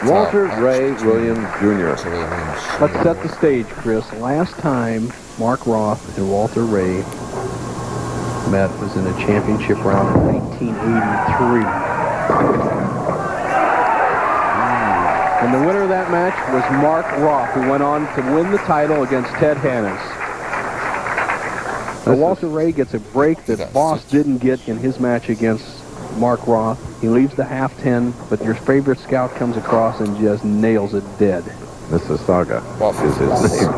Walter Ray Williams Jr. Let's set the stage, Chris. Last time Mark Roth and Walter Ray met was in a championship round in 1983. And the winner of that match was Mark Roth, who went on to win the title against Ted Hannes. So Walter Ray gets a break that Voss didn't get in his match against Mark Roth. He leaves the half 10, but your favorite scout comes across and just nails it dead. Mississauga is his name.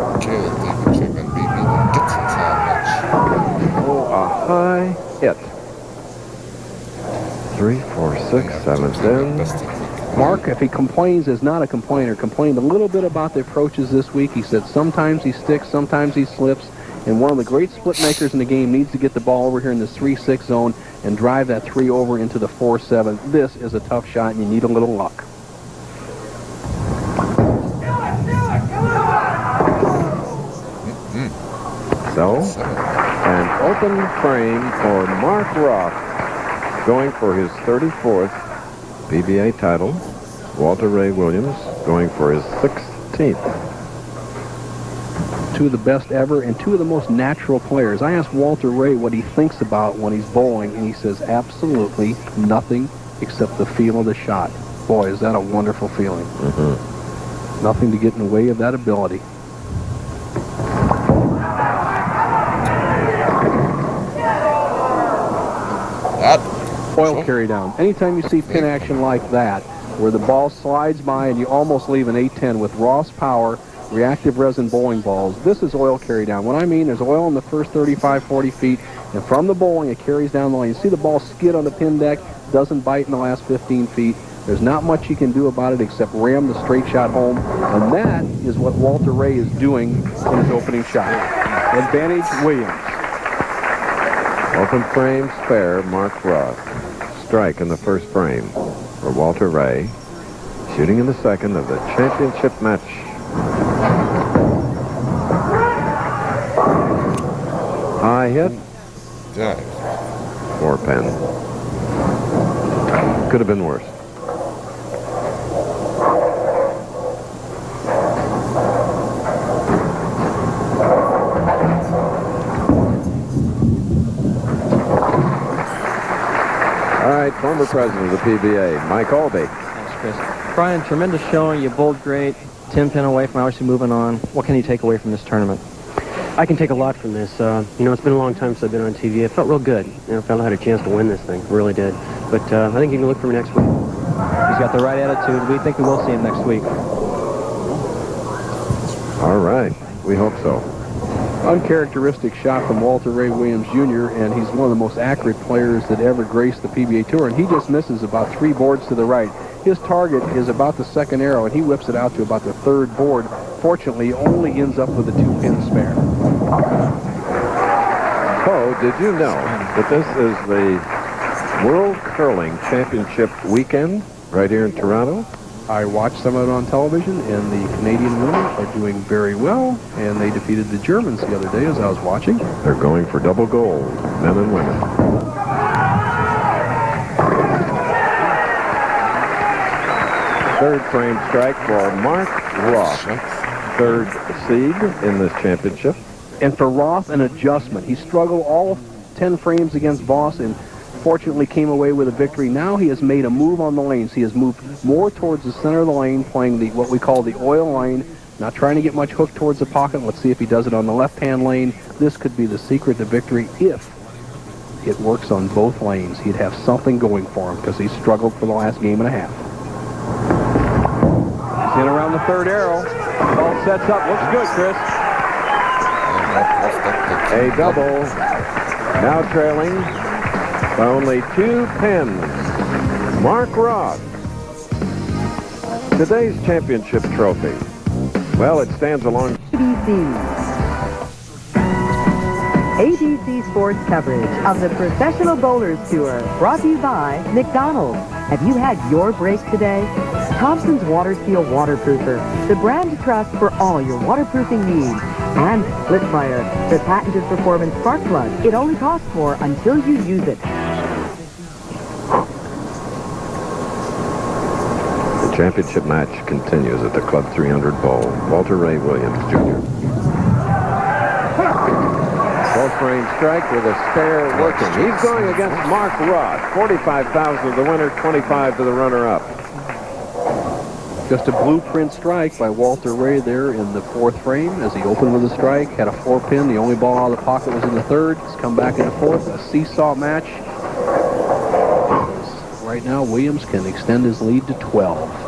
Oh, a high hit. 3, 4, 6, 7, 10. Mark, if he complains, is not a complainer. Complained a little bit about the approaches this week. He said sometimes he sticks, sometimes he slips. And one of the great split makers in the game needs to get the ball over here in this 3-6 zone and drive that 3 over into the 4-7. This is a tough shot, and you need a little luck. So, an open frame for Mark Roth, going for his 34th PBA title. Walter Ray Williams going for his 16th. Two of the best ever and two of the most natural players. I asked Walter Ray what he thinks about when he's bowling, and he says absolutely nothing except the feel of the shot. Boy, is that a wonderful feeling. Nothing to get in the way of that ability. Oil carry down. Anytime you see pin action like that, where the ball slides by and you almost leave an 8-10 with Ross Power reactive resin bowling balls, this is oil carry down. What I mean, there's oil in the first 35, 40 feet, and from the bowling, it carries down the lane. You see the ball skid on the pin deck, doesn't bite in the last 15 feet. There's not much you can do about it except ram the straight shot home, and that is what Walter Ray is doing in his opening shot. Advantage Williams. Open frame spare, Mark Roth. Strike in the first frame for Walter Ray. Shooting in the second of the championship match. High hit. Four pin. Could have been worse. All right, former president of the PBA, Mike Albee. Thanks, Chris. Brian, tremendous showing. You bowled great. 10 pin away from obviously moving on. What can you take away from this tournament? I can take a lot from this. You know, it's been a long time since I've been on TV. It felt real good. You know, felt I had a chance to win this thing. Really did. But I think you can look for me next week. He's got the right attitude. We think we will see him next week. All right. We hope so. Uncharacteristic shot from Walter Ray Williams Jr., and he's one of the most accurate players that ever graced the PBA Tour, and he just misses about 3 boards to the right. His target is about the second arrow, and he whips it out to about the 3rd board. Fortunately, he only ends up with a 2-pin spare. Oh, did you know that this is the World Curling Championship weekend right here in Toronto? I watched some of it on television, and the Canadian women are doing very well, and they defeated the Germans the other day as I was watching. They're going for double gold, men and women. Third frame strike for Mark Roth, 3rd seed in this championship. And for Roth, an adjustment. He struggled all 10 frames against Voss and fortunately came away with a victory. Now he has made a move on the lanes. He has moved more towards the center of the lane, playing the what we call the oil lane, not trying to get much hook towards the pocket. Let's see if he does it on the left-hand lane. This could be the secret to victory if it works on both lanes. He'd have something going for him because he struggled for the last game and a half. He's in around the 3rd arrow. Ball sets up. Looks good, Chris. A double. Now trailing by only 2 pins. Mark Roth. Today's championship trophy. Well, it stands along. ABC Sports coverage of the Professional Bowlers Tour, brought to you by McDonald's. Have you had your break today? Thompson's Water Seal Waterproofer, the brand to trust for all your waterproofing needs. And Splitfire, the patented performance spark plug. It only costs more until you use it. The Championship match continues at the Club 300 Bowl. Walter Ray Williams, Jr. Full frame strike with a spare working. He's going against Mark Roth. 45,000 to the winner, 25 to the runner-up. Just a blueprint strike by Walter Ray there in the fourth frame as he opened with a strike, had a 4-pin. The only ball out of the pocket was in the third. He's come back in the fourth. A seesaw match. Right now, Williams can extend his lead to 12.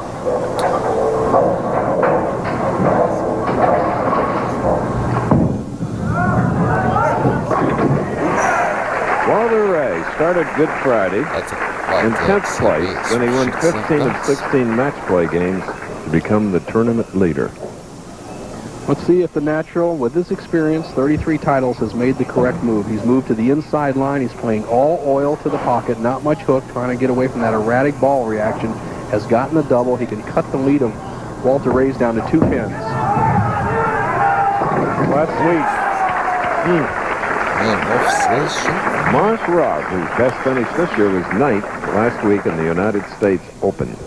Walter Ray started Good Friday in 10th place. Then he won 15 of 16 match play games to become the tournament leader. Let's see if the natural, with his experience, 33 titles, has made the correct move. He's moved to the inside line. He's playing all oil to the pocket, not much hook, trying to get away from that erratic ball reaction. Has gotten a double. He can cut the lead of Walter Ray's down to 2 pins. That's sweet. Mark Roth, whose best finish this year was 9th last week in the United States Open.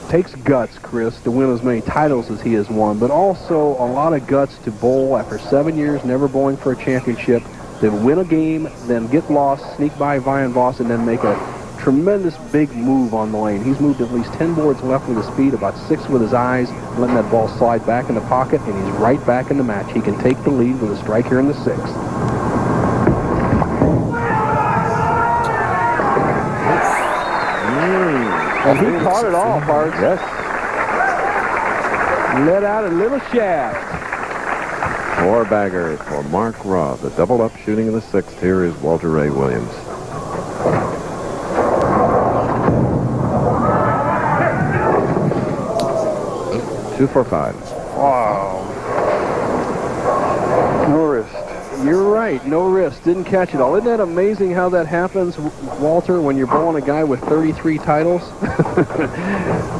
Takes guts, Chris, to win as many titles as he has won, but also a lot of guts to bowl after 7 years, never bowling for a championship, then win a game, then get lost, sneak by Vian Voss, and then make a tremendous big move on the lane. He's moved at least 10 boards left with his speed, about 6 with his eyes, letting that ball slide back in the pocket, and he's right back in the match. He can take the lead with a strike here in the 6th. And he caught it all, Bart. Yes. Let out a little shaft. 4-bagger for Mark Roth. A double-up shooting in the 6th. Here is Walter Ray Williams. Two for 5. Wow. No wrist. You're right. No wrist. Didn't catch it all. Isn't that amazing how that happens, Walter, when you're bowling a guy with 33 titles?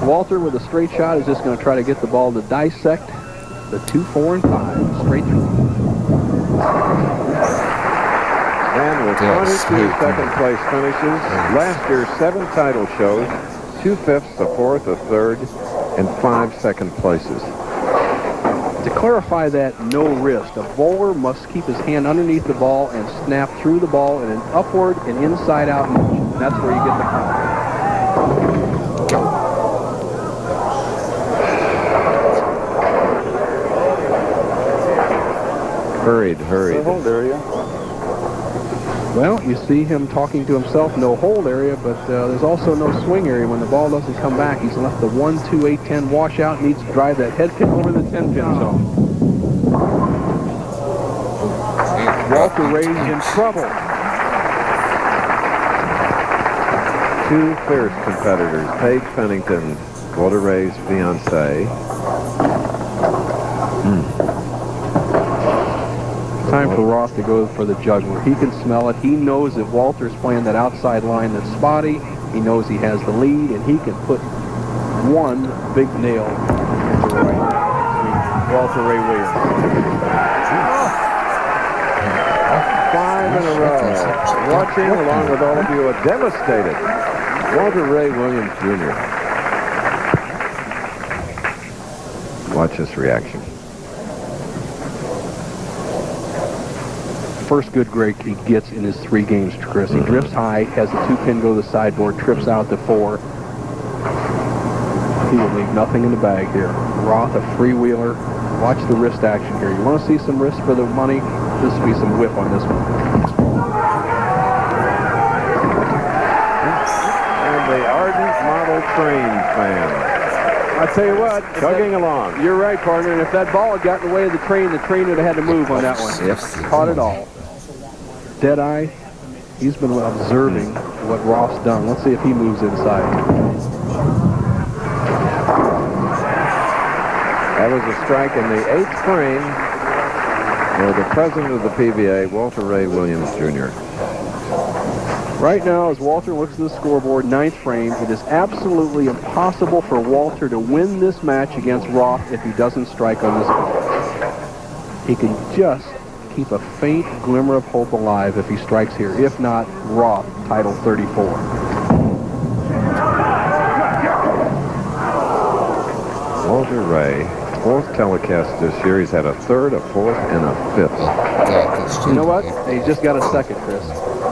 Walter with a straight shot is just going to try to get the ball to dissect the 2, 4, and 5 straight through. And with 22 second place finishes, last year's 7 title shows, 2 fifths, a fourth, a third, and 5 second places. To clarify that no wrist, a bowler must keep his hand underneath the ball and snap through the ball in an upward and inside out motion. That's where you get the count. Hurried. Hold area. Well, you see him talking to himself, no hold area, but there's also no swing area. When the ball doesn't come back, he's left the 1, 2, 8, 10 washout, needs to drive that head pin over the 10 pin zone. Walter Ray's in trouble. 2 fierce competitors, Paige Pennington, Walter Ray's fiancée. Time for Roth to go for the juggler. He can smell it. He knows that Walter's playing that outside line that's spotty. He knows he has the lead, and he can put one big nail into the right. Walter Ray Williams. 5 in a row. Watching, along with all of you, a devastated Walter Ray Williams, Jr. Watch this reaction. First good break he gets in his 3 games, Chris. He drifts high, has the 2-pin go to the sideboard, trips out to 4. He will leave nothing in the bag here. Roth, a freewheeler. Watch the wrist action here. You want to see some wrist for the money? This will be some whip on this one. And the ardent model train fan. I tell you what, chugging along. You're right, partner. And if that ball had gotten in the way of the train would have had to move on that one. Yes. Caught it all. Deadeye. He's been observing what Roth's done. Let's see if he moves inside. That was a strike in the 8th frame for the president of the PBA, Walter Ray Williams, Jr. Right now, as Walter looks at the scoreboard, 9th frame, it is absolutely impossible for Walter to win this match against Roth if he doesn't strike on this ball. He can just keep a faint glimmer of hope alive if he strikes here. If not, Roth, title 34. Walter Ray, 4th telecast this year. He's had a 3rd, a 4th, and a 5th. You know what? He just got a 2nd, Chris.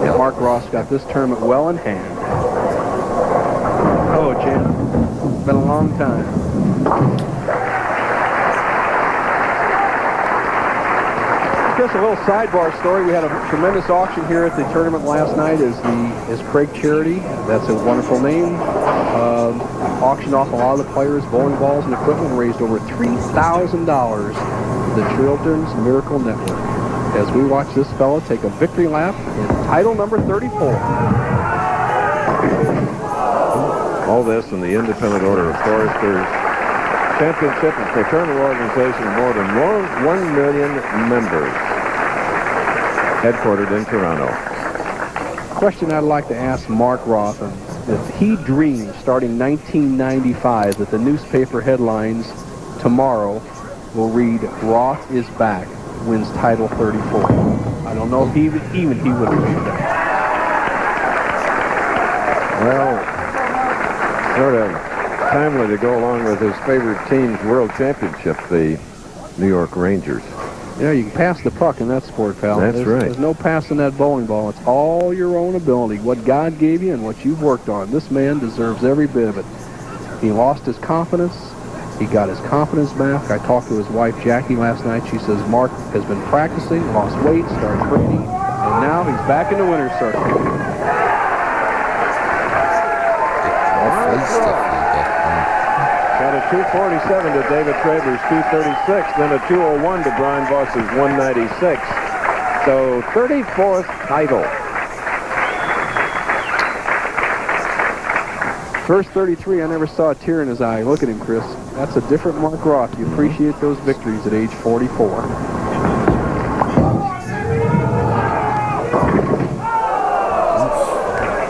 Yep. Mark Roth got this tournament well in hand. Oh, Jim. It's been a long time. Just a little sidebar story. We had a tremendous auction here at the tournament last night. Is Craig Charity. That's a wonderful name. Auctioned off a lot of the players, bowling balls, and equipment, and raised over $3,000 for the Children's Miracle Network. As we watch this fella take a victory lap in title number 34. All this in the Independent Order of Foresters Championship and fraternal organization of more than 1 million members, headquartered in Toronto. Question I'd like to ask Mark Roth, if he dreamed starting 1995 that the newspaper headlines tomorrow will read, "Roth is back, wins title 34." I don't know if even he would believe that. Well, sort of timely to go along with his favorite team's world championship, the New York Rangers. Yeah, you can pass the puck in that sport, pal. That's right. There's no passing that bowling ball. It's all your own ability, what God gave you and what you've worked on. This man deserves every bit of it. He lost his confidence. He got his confidence back. I talked to his wife, Jackie, last night. She says Mark has been practicing, lost weight, started training, and now he's back in the winner's circle. Got a 247 to David Traver's 236, then a 201 to Brian Voss's 196. So 34th title. First 33, I never saw a tear in his eye. Look at him, Chris. That's a different Mark Roth. You appreciate those victories at age 44.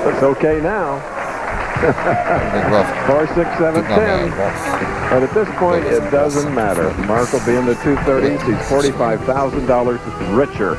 It's okay now. 4, 6, 7, 10. But at this point, it doesn't matter. Mark will be in the 230s. He's $45,000 richer.